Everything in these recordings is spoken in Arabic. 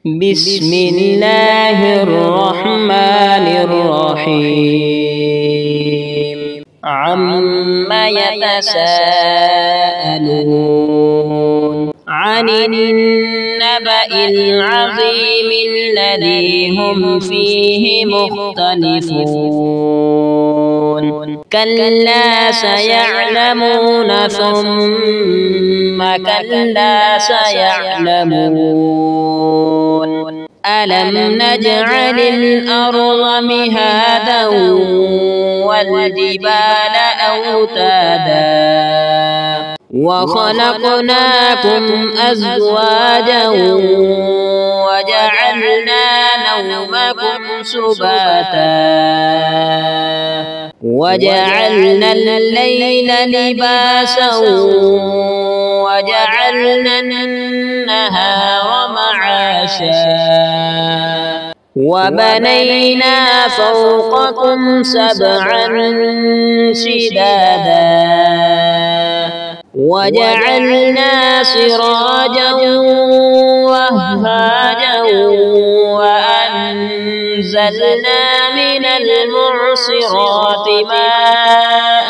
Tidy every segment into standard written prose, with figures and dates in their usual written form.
بسم الله الرحمن الرحيم عما يتساءلون عن النبأ العظيم الذي هم فيه مختلفون كلا سيعلمون ثم كلا سيعلمون ألم نجعل الأرض مهادا والجبال أوتادا وخلقناكم أزواجا وجعلنا نومكم سباتا وجعلنا الليل لباسا وجعلنا النهار معاشا وبنينا فوقكم سبعا شدادا وجعلنا سراجا وهاجا وأنزلنا من المعصرات ماء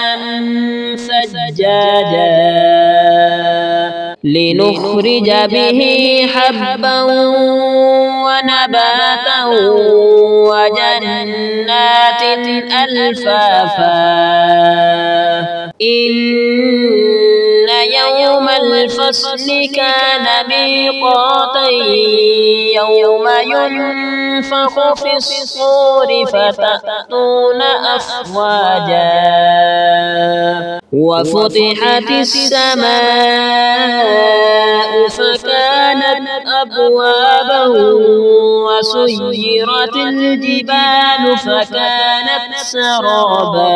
ثجاجا لنخرج به حبا ونباتا وجنات ألفافا إن يوم الفصل كان ميقاتا يوم ينفخ في الصور فتأتون أفواجا وفتحت السماء فكانت أبوابا وسيرت الجبال فكانت سرابا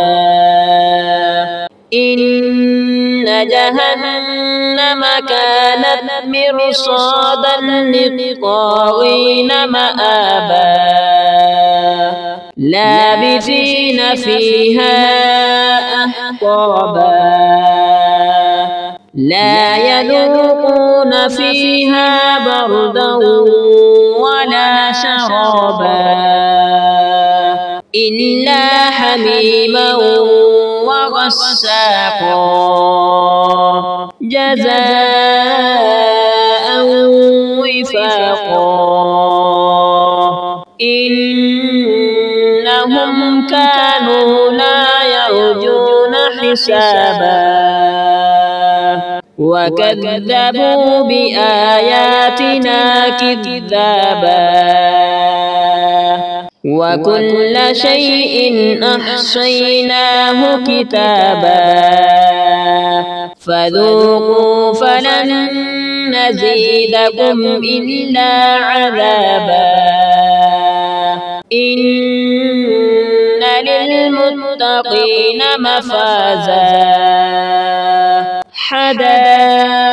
إن جهنم كانت مرصادا للطاغين مآبا لابثين فيها أحقابا لا يذوقون فيها بردا ولا شرابا إلا حميما وغساقا جزاء وفاقا إنهم كانوا لا يرجون حسابا وكذبوا بآياتنا كذابا وكل شيء أحصيناه كتابا فذوقوا فلن نزيدكم إلا عذابا إن للمتقين مفازا حدائق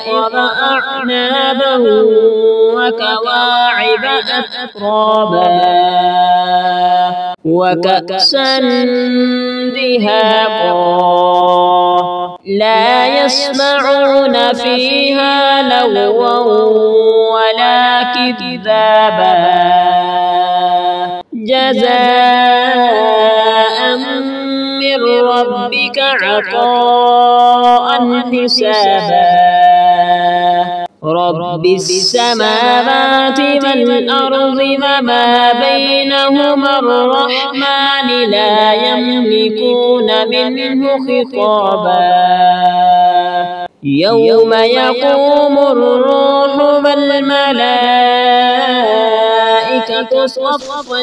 وأعنابا وكواعب أترابا وكأسا دهاقا لا يسمعون فيها لغوا ولا كذابا جزاء من ربك عطاء حسابا رب السماوات والأرض وما بينهما الرحمن لا يملكون منه خطابا يوم يقوم الروح والملائكة صفا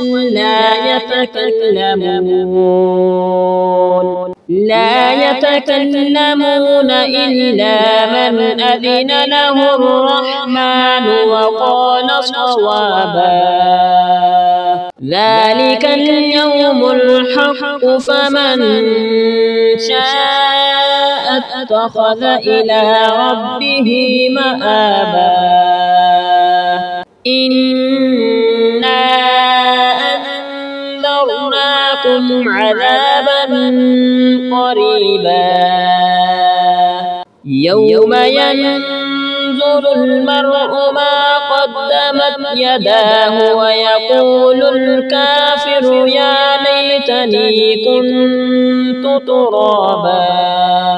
لا يتكلمون إلا من أذن له الرحمن وقال صوابا ذلك اليوم الحق فمن شاء اتخذ إلى ربه مآبا إنا أنذرناكم عذابا قريبا يوم ينظر المرء ما قد قدمت يداه ويقول الكافر يا ليتني كنت ترابا